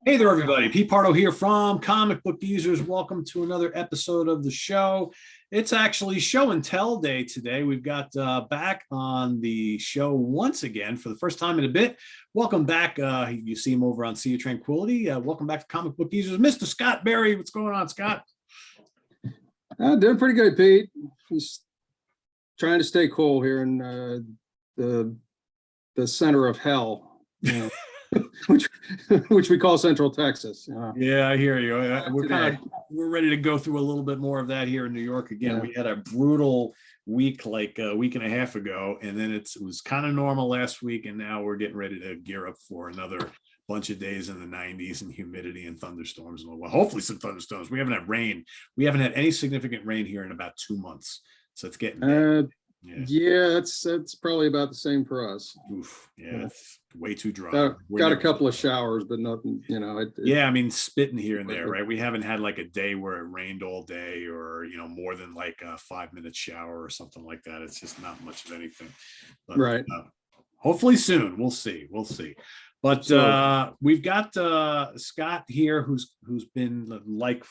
Hey there, everybody. Pete Pardo here from Comic Book Users. Welcome to another episode of the show. It's actually show and tell day today. We've got back on the show once again for the first time in a bit. Welcome back. You see him over on Sea of Tranquility. Welcome back to Comic Book Users, Mr. Scott Berry. What's going on, Scott? Doing pretty good, Pete. Just trying to stay cool here in the center of hell, which we call Central Texas. Yeah, I hear you. We're ready to go through a little bit more of that here in New York again. Yeah. We had a brutal week like a week and a half ago, and then it was kind of normal last week, and now we're getting ready to gear up for another bunch of days in the 90s and humidity and thunderstorms. Well, hopefully some thunderstorms. We haven't had rain. We haven't had any significant rain here in about 2 months, so it's getting bad. Yeah, that's probably about the same for us. Oof, yeah, it's way too dry. Got a couple of showers, but nothing, yeah, I mean, spitting here and there, right? We haven't had like a day where it rained all day, or more than like a 5-minute shower or something like that. It's just not much of anything. But, right. Hopefully soon. We'll see. But we've got Scott here, who's been like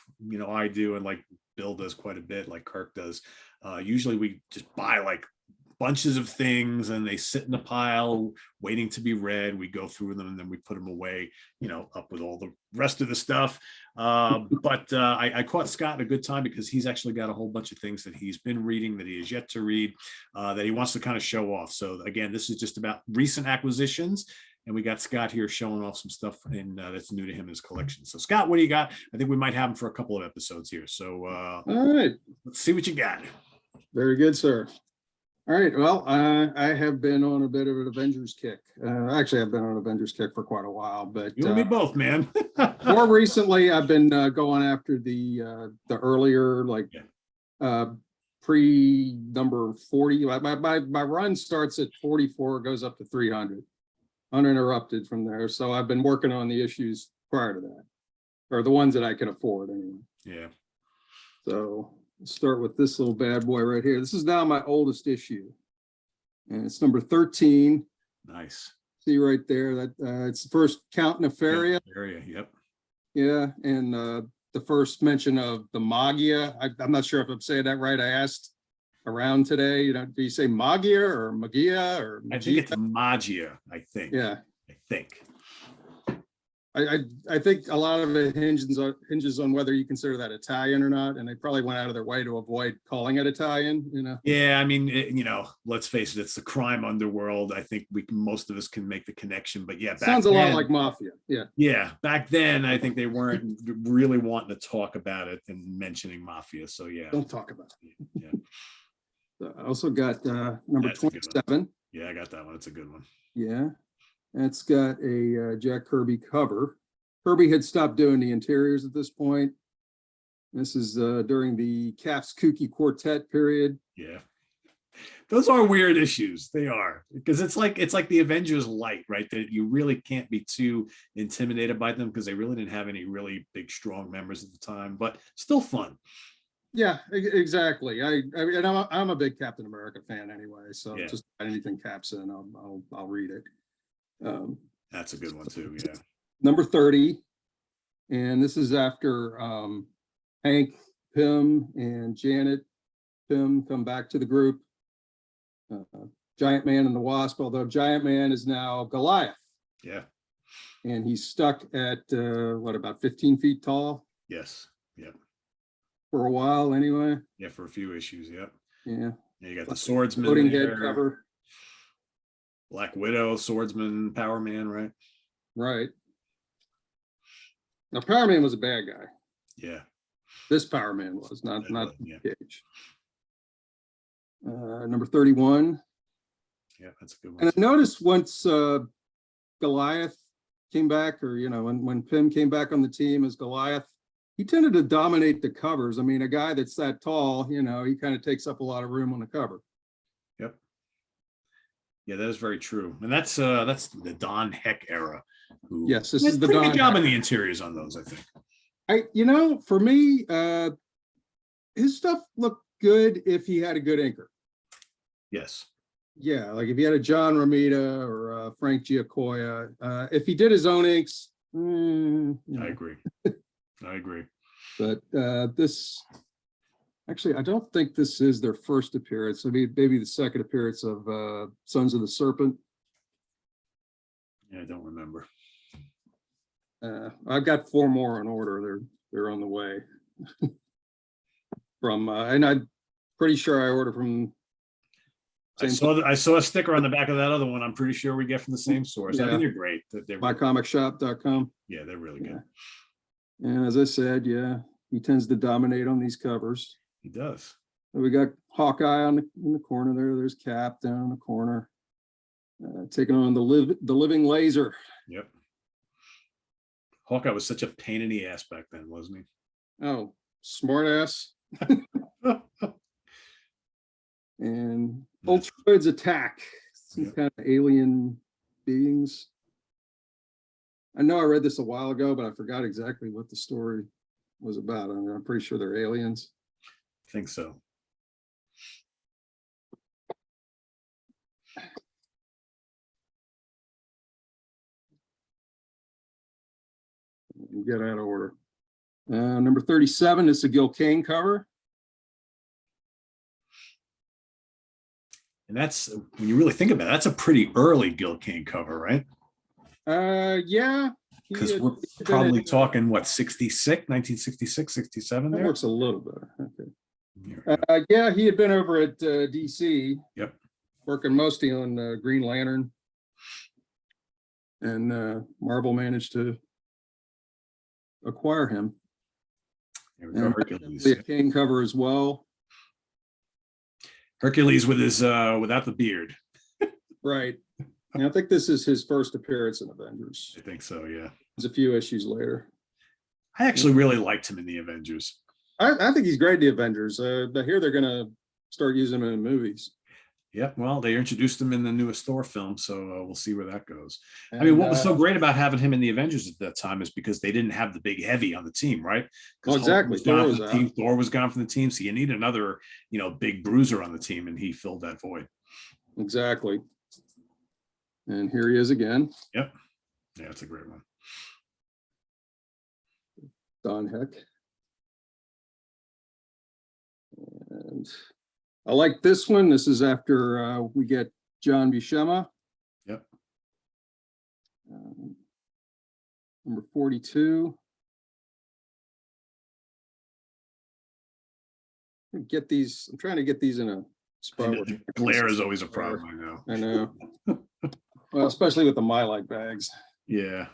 I do, and like Bill does quite a bit, like Kirk does. Usually we just buy like bunches of things and they sit in a pile waiting to be read. We go through them and then we put them away, up with all the rest of the stuff. But I caught Scott at a good time because he's actually got a whole bunch of things that he's been reading that he has yet to read, that he wants to kind of show off. So again, this is just about recent acquisitions. And we got Scott here showing off some stuff that's new to him in his collection. So Scott, what do you got? I think we might have him for a couple of episodes here. So all right, let's see what you got. Very good, sir. All right. Well, I have been on a bit of an Avengers kick. Actually, I've been on an Avengers kick for quite a while, but you and me both, man. More recently, I've been going after the earlier, pre number 40. My run starts at 44, goes up to 300, uninterrupted from there. So I've been working on the issues prior to that, or the ones that I can afford anyway. Yeah. So let's start with this little bad boy right here. This is now my oldest issue, and it's number 13. Nice. See right there that it's the first Count Nefaria. Yep. Yeah, and the first mention of the Magia. I'm not sure if I'm saying that right. I asked around today, do you say Magia or Magia or Magia? I think it's Magia, I think. Yeah. I think. I think a lot of it hinges on whether you consider that Italian or not, and they probably went out of their way to avoid calling it Italian. Yeah, I mean, let's face it, it's the crime underworld. I think most of us can make the connection, but yeah, sounds a lot like Mafia. Yeah, back then I think they weren't really wanting to talk about it and mentioning Mafia. So yeah, don't talk about it. Yeah. So I also got number 27. Yeah, I got that one. It's a good one. Yeah. It's got a Jack Kirby cover. Kirby had stopped doing the interiors at this point. This is during the Caps Kooky Quartet period. Yeah, those are weird issues. They are, because it's like the Avengers light, right? That you really can't be too intimidated by them because they really didn't have any really big, strong members at the time, but still fun. Yeah, exactly. I'm a big Captain America fan anyway, so yeah. Just anything Cap's in, I'll read it. That's a good one too. Yeah. Number 30, and this is after Hank Pym and Janet Pym come back to the group. Giant Man and the Wasp, although Giant Man is now Goliath. Yeah. And he's stuck at about 15 feet tall? Yes. Yep. For a while anyway. Yeah, for a few issues. Yep. Yeah. You got the swordsman. Floating head cover. Black Widow, Swordsman, Power Man, right? Right. Now, Power Man was a bad guy. Yeah. This Power Man was not Cage. Number 31. Yeah, that's a good one. And I noticed once Goliath came back, or when Pym came back on the team as Goliath, he tended to dominate the covers. I mean, a guy that's that tall, he kind of takes up a lot of room on the cover. Yep. Yeah, that is very true, and that's the Don Heck era. Yes, this is the pretty Don good job Heck. in the interiors on those, I think. For me, his stuff looked good if he had a good inker. Yes. Yeah, like if he had a John Romita or Frank Giacoia. If he did his own inks, You I know, agree. I agree. but this, actually, I don't think this is their first appearance. I mean, maybe the second appearance of Sons of the Serpent. Yeah, I don't remember. I've got 4 more in order. They're on the way. From and I'm pretty sure I ordered from. I saw a sticker on the back of that other one. I'm pretty sure we get from the same source. I Yeah. think they're great. They're really, mycomicshop.com. yeah, they're really good. Yeah. And as I said, yeah, he tends to dominate on these covers. He does. We got Hawkeye in the corner there. There's Cap down in the corner, taking on the living laser. Yep. Hawkeye was such a pain in the ass back then, wasn't he? Oh, smart ass. And Ultroids attack. Some Yep. kind of alien beings. I know I read this a while ago, but I forgot exactly what the story was about. I mean, I'm pretty sure they're aliens. I think so. Get out of order. Number 37 is the Gil Kane cover. And that's, when you really think about it, that's a pretty early Gil Kane cover, right? Yeah. Because we're probably talking, what, 1966, 67 That there? works a little better. Okay. Yeah. Yeah, he had been over at DC. Yep. Working mostly on Green Lantern. And Marvel managed to acquire him. There we go, And Hercules. the Kane cover as well. Hercules with his without the beard. Right. And I think this is his first appearance in Avengers. I think so, yeah. There's a few issues later. I actually really liked him in the Avengers. I think he's great in the Avengers. I hear they're gonna start using him in movies. Yeah, well, they introduced him in the newest Thor film, so we'll see where that goes. And, I mean, what was so great about having him in the Avengers at that time is because they didn't have the big heavy on the team, right? Well, exactly. Thor was gone from the team, so you need another, big bruiser on the team, and he filled that void. Exactly. And here he is again. Yep. Yeah, that's a great one. Don Heck. And I like this one. This is after we get John Buscema. Yep. Number 42. Get these. I'm trying to get these in a spot. The glare is always a problem, I know. I know. Well, especially with the Mylite bags. Yeah.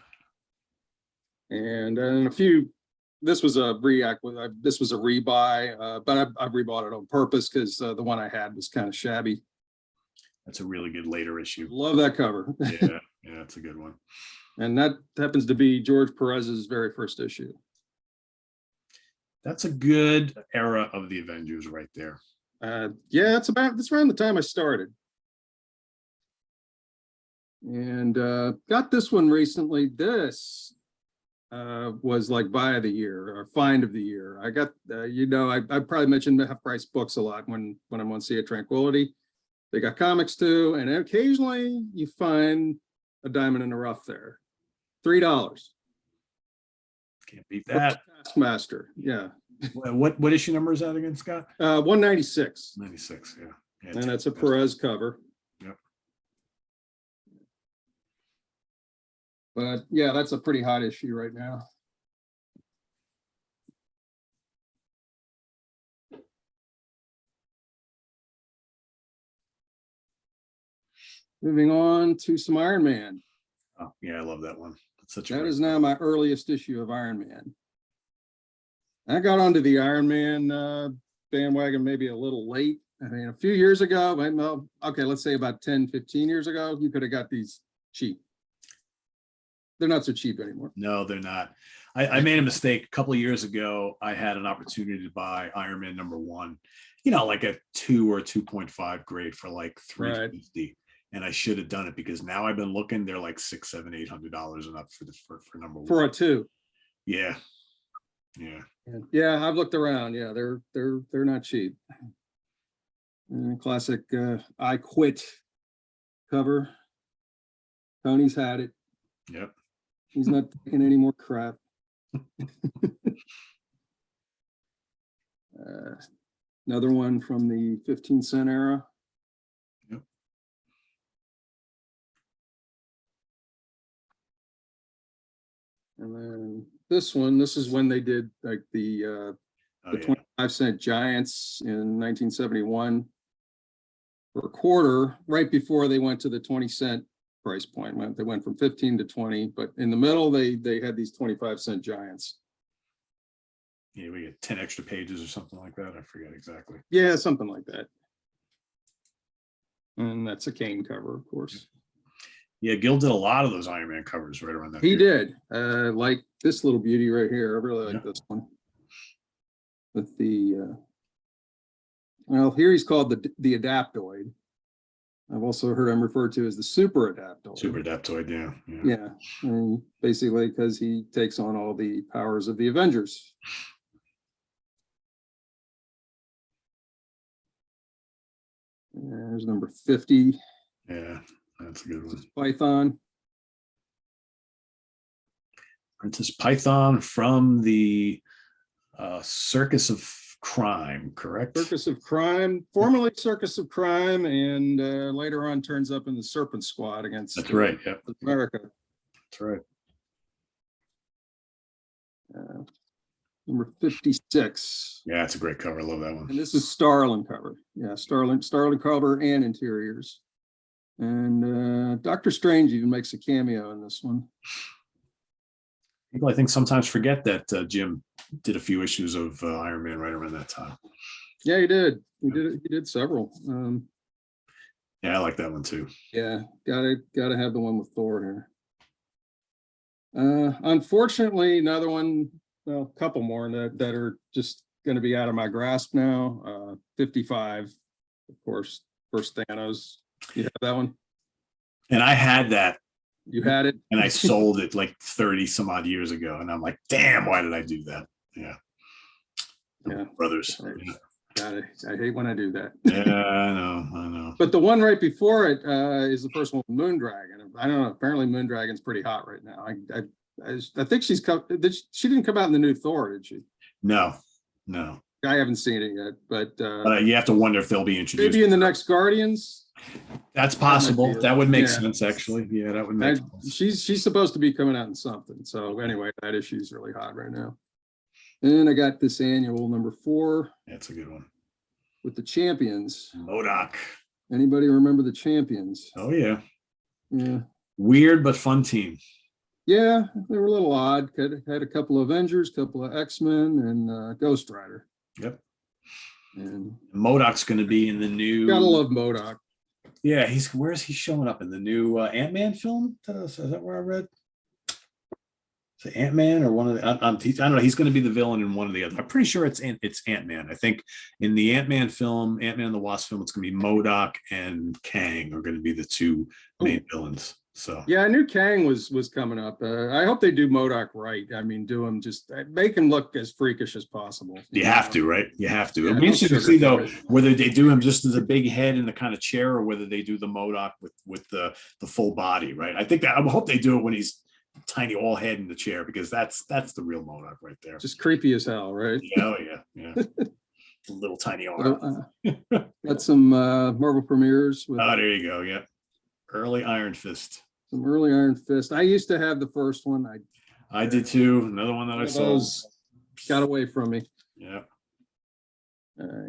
And a few. This was a this was a rebuy, but I rebought it on purpose because the one I had was kind of shabby. That's a really good later issue. Love that cover. Yeah, that's a good one. And that happens to be George Perez's very first issue. That's a good era of the Avengers right there. Yeah, that's around the time I started. And got this one recently. This was like buy of the year or find of the year. I got, I probably mentioned Half Price Books a lot when I'm on Sea of Tranquility. They got comics too, and occasionally you find a diamond in the rough there. $3. Can't beat that. Taskmaster, yeah. What issue number is that again, Scott? 196. 96, yeah. And that's a Perez cover. Yep. But yeah, that's a pretty hot issue right now. Moving on to some Iron Man. Oh, yeah, I love that one. That is now my earliest issue of Iron Man. I got onto the Iron Man bandwagon maybe a little late. I mean, a few years ago, well, okay, let's say about 10, 15 years ago, you could have got these cheap. They're not so cheap anymore. No, they're not. I made a mistake a couple of years ago. I had an opportunity to buy Iron Man #1, like a 2 or 2.5 grade for like $350. Right. And I should have done it because now I've been looking, they're like $600, $700, $800 and up for #1. For a 2. Yeah. Yeah, I've looked around. Yeah, they're not cheap. Classic I Quit cover. Tony's had it. Yep. He's not taking any more crap. Another one from the 15-cent era. Yep. And then this one, this is when they did like the 25-cent Giants in 1971 for a quarter, right before they went to the 20-cent price point. They went from 15 to 20, but in the middle, they had these 25-cent Giants. Yeah, we get 10 extra pages or something like that. I forget exactly. Yeah, something like that. And that's a Kane cover, of course. Yeah, Gil did a lot of those Iron Man covers right around that. He period. did. Like this little beauty right here. I really like this one. With the well, here he's called the Adaptoid. I've also heard him referred to as the Super Adaptoid. Super Adaptoid, yeah. Yeah, and basically because he takes on all the powers of the Avengers. There's number 50. Yeah, that's a good one. Python. Princess Python from the Circus of Crime, correct? Circus of Crime, formerly Circus of Crime, and later on turns up in the Serpent Squad against That's right. Yep. America. That's right. Number 56. Yeah, it's a great cover. I love that one. And this is Starlin cover. Yeah, Starlin cover and interiors. And Doctor Strange even makes a cameo in this one. People, I think, sometimes forget that Jim did a few issues of Iron Man right around that time. Yeah, he did. He did several. Yeah, I like that one too. Yeah, gotta have the one with Thor here. Unfortunately, another one. Well, a couple more that are just going to be out of my grasp now. 55, of course, first Thanos. You have that one? And I had that. You had it? And I sold it like 30 some odd years ago. And I'm like, damn, why did I do that? Yeah. Yeah. Brothers. Yeah. Got it. I hate when I do that. Yeah, I know. But the one right before it is the first one with Moondragon. I don't know. Apparently Moondragon's pretty hot right now. I think she didn't come out in the new Thor, did she? No. I haven't seen it yet, but you have to wonder if they'll be introduced. Maybe in the next Guardians. That's possible. That would make sense, actually. Yeah, that would make sense. She's supposed to be coming out in something. So anyway, that issue's really hot right now. And I got this annual number 4. That's a good one. With the Champions. MODOK. Anybody remember the Champions? Oh yeah. Yeah. Weird but fun team. Yeah, they were a little odd. Had a couple of Avengers, couple of X-Men, and Ghost Rider. Yep. And MODOK's going to be in the new. Gotta love MODOK. Yeah, where is he showing up in the new Ant-Man film? Is that where I read? Is it Ant-Man or one of the? I don't know. He's going to be the villain in one of the other. I'm pretty sure it's Ant-Man. I think in the Ant-Man film, Ant-Man and the Wasp film, it's going to be MODOK and Kang are going to be the two main villains. So yeah, I knew Kang was coming up. I hope they do MODOK right. I mean, do him just make him look as freakish as possible. You have to, right? You have to. Yeah, It'll be interesting to see though whether they do him just as a big head in the kind of chair, or whether they do the MODOK with the full body, right? I hope they do it when he's tiny all head in the chair, because that's the real MODOK right there. Just creepy as hell, right? Yeah, little tiny arm. Got some Marvel premieres. Oh, there you go. Yeah, early Iron Fist. Some early Iron Fist. I used to have the first one. I did too. Another one that I saw got away from me. Yeah.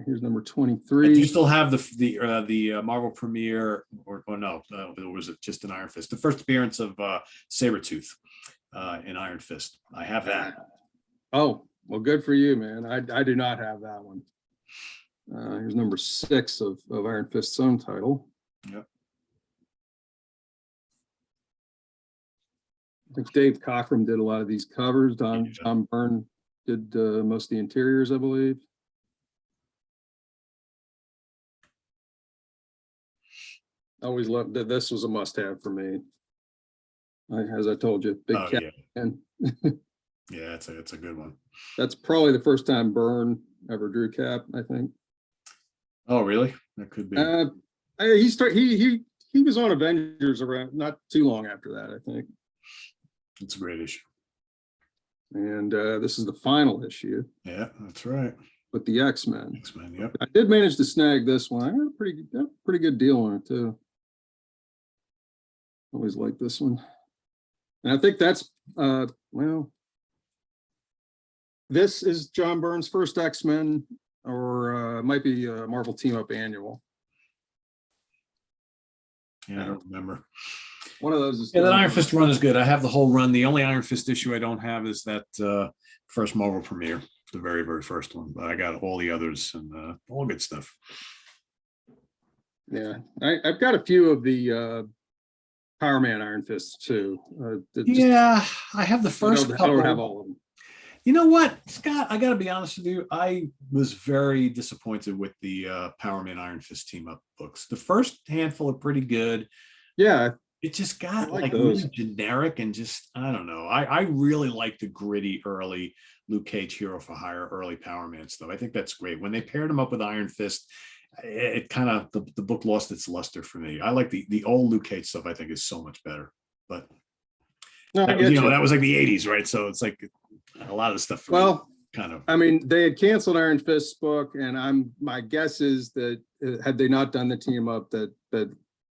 Here's number 23. Do you still have the Marvel premiere, or no? Or was it just an Iron Fist? The first appearance of Sabretooth in Iron Fist. I have that. Oh, well, good for you, man. I do not have that one. Here's number 6 of Iron Fist's own title. Yep. I think Dave Cockrum did a lot of these covers. Don Byrne did most of the interiors, I believe. Always loved that. This was a must-have for me. As I told you, big cat. Yeah, yeah, it's a good one. That's probably the first time Byrne ever drew Cap, I think. Oh, really? That could be. He was on Avengers around not too long after that, I think. It's a great issue. And this is the final issue Yeah, that's right. with the X-Men. X-Men, yep. I did manage to snag this one. I got a pretty good deal on it too. Always like this one. And I think that's well, this is John Byrne's first X-Men, or might be a Marvel Team Up annual. Yeah, I don't remember. One of those is that Iron Fist run is good. I have the whole run. The only Iron Fist issue I don't have is that first Marvel premiere, the very, very first one. But I got all the others and all good stuff. Yeah, I've got a few of the Power Man Iron Fists too. Yeah, I have the first couple. I don't have all of them. You know what, Scott? I got to be honest with you. I was very disappointed with the Power Man Iron Fist team up books. The first handful are pretty good. Yeah, it just got like those. really generic and just, I don't know. I really like the gritty early Luke Cage Hero for Hire early Power Man stuff. I think that's great. When they paired him up with Iron Fist, it kind of the book lost its luster for me. I like the old Luke Cage stuff. I think is so much better. But no, that was like the 80s, right? So it's like a lot of the stuff. Well, kind of. I mean, they had canceled Iron Fist's book, and my guess is that had they not done the team up, that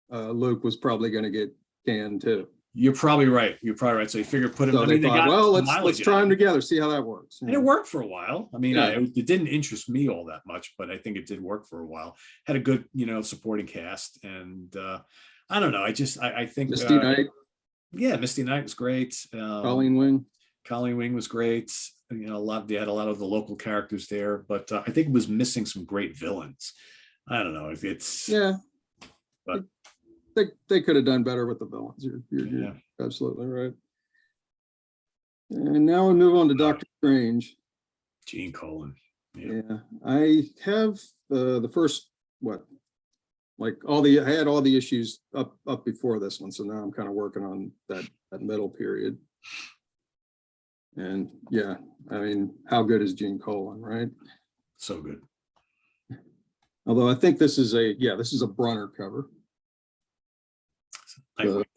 Luke was probably going to get canned too. You're probably right. So you figure put him. So they thought, well, let's try them together, see how that works. And it worked for a while. I mean, it didn't interest me all that much, but I think it did work for a while. Had a good, supporting cast, and I don't know. I think Misty Knight. Yeah, Misty Knight was great. Colleen Wing. Colleen Wing was great. They had a lot of the local characters there, but I think it was missing some great villains. I don't know if it's but they could have done better with the villains. You're absolutely right. And now we move on to Doctor Strange. Gene Colan. Yeah, I have the first I had all the issues up before this one, so now I'm kind of working on that middle period. And yeah, I mean, how good is Gene Colan, right? So good. Although I think this is a Brunner cover.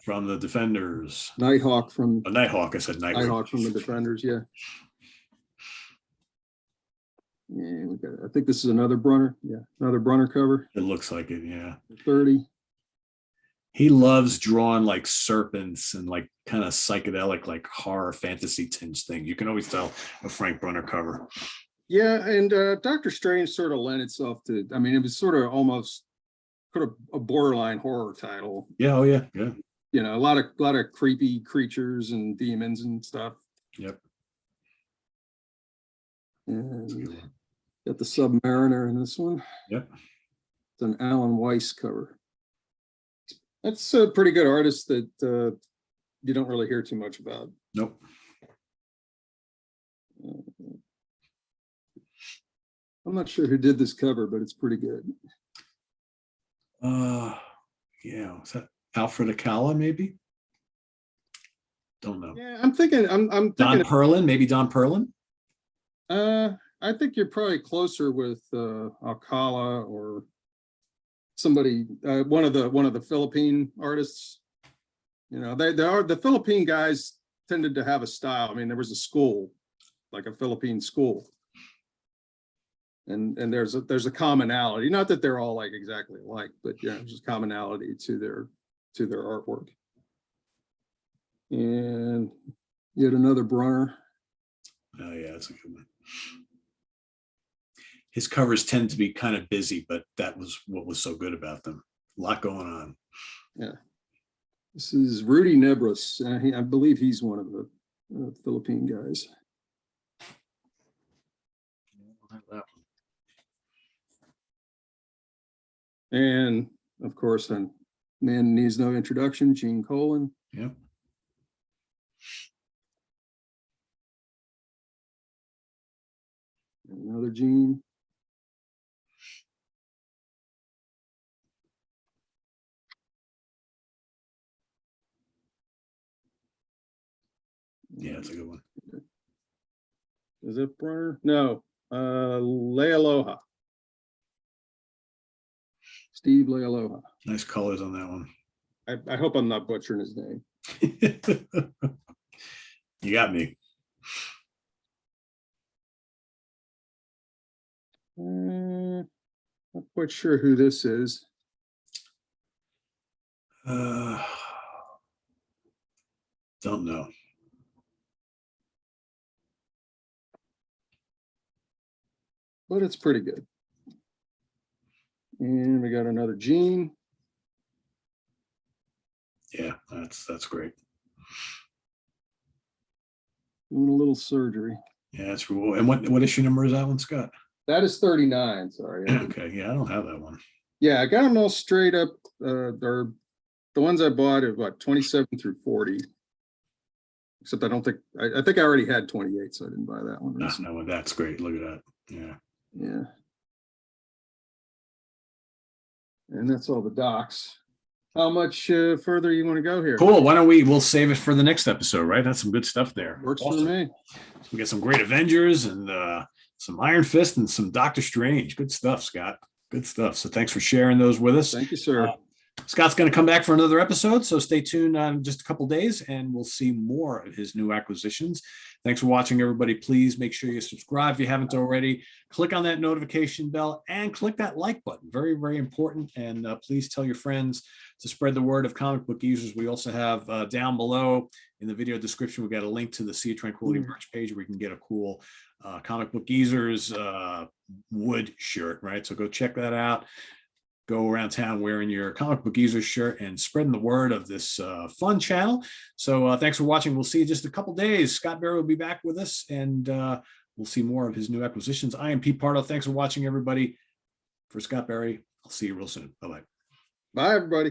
From the Defenders. Nighthawk from Nighthawk. I said Nighthawk. Nighthawk from the Defenders. Yeah. Yeah, I think this is another Brunner. Yeah, another Brunner cover. It looks like it. Yeah. 30. He loves drawing like serpents and like kind of psychedelic, like horror fantasy tinge thing. You can always tell a Frank Brunner cover. Yeah, and Doctor Strange sort of lent itself to. I mean, it was sort of almost a borderline horror title. Yeah. Oh yeah. Yeah. A lot of creepy creatures and demons and stuff. Yep. And got the Submariner in this one. Yep. It's an Alan Weiss cover. That's a pretty good artist that you don't really hear too much about. Nope. I'm not sure who did this cover, but it's pretty good. Yeah, is that Alfred Akala maybe? Don't know. Yeah, I'm thinking Don Perlin, maybe Don Perlin. I think you're probably closer with Alcala or somebody, one of the Philippine artists. The Philippine guys tended to have a style. I mean, there was a school, like a Philippine school. And there's a commonality, not that they're all like exactly alike, but there's a commonality to their artwork. And yet another Brunner. Oh yeah, that's a good one. His covers tend to be kind of busy, but that was what was so good about them. A lot going on. Yeah. This is Rudy Nebras. I believe he's one of the Philippine guys. That one. And of course, man needs no introduction, Gene Colan. Yep. Another Gene. Yeah, it's a good one. Is it Brunner? No. Lealoha. Steve Lealoha. Nice colors on that one. I hope I'm not butchering his name. You got me. Not quite sure who this is. Don't know. But it's pretty good. And we got another Gene. Yeah, that's great. Doing a little surgery. Yeah, that's cool. And what issue number is that one, Scott? That is 39. Sorry. Okay, yeah, I don't have that one. Yeah, I got them all straight up. They're the ones I bought are what 27 through 40. Except I don't think I think I already had 28, so I didn't buy that one. No, that's great. Look at that. Yeah. Yeah. And that's all the docs. How much further you want to go here? Cool. Why don't we'll save it for the next episode, right? That's some good stuff there. Works Awesome. for me. We got some great Avengers and some Iron Fist and some Doctor Strange. Good stuff, Scott. Good stuff. So thanks for sharing those with us. Thank you, sir. Scott's going to come back for another episode, so stay tuned on just a couple days and we'll see more of his new acquisitions. Thanks for watching, everybody. Please make sure you subscribe if you haven't already. Click on that notification bell and click that like button. Very, very important. And please tell your friends to spread the word of Comic Book Users. We also have down below in the video description, we've got a link to the Sea of Tranquility merch page where you can get a cool Comic Book Users wood shirt, right? So go check that out. Go around town wearing your Comic Book User shirt and spreading the word of this fun channel. So thanks for watching. We'll see you in just a couple days. Scott Berry will be back with us and we'll see more of his new acquisitions. I am Pete Pardo. Thanks for watching, everybody. For Scott Berry, I'll see you real soon. Bye-bye. Bye, everybody.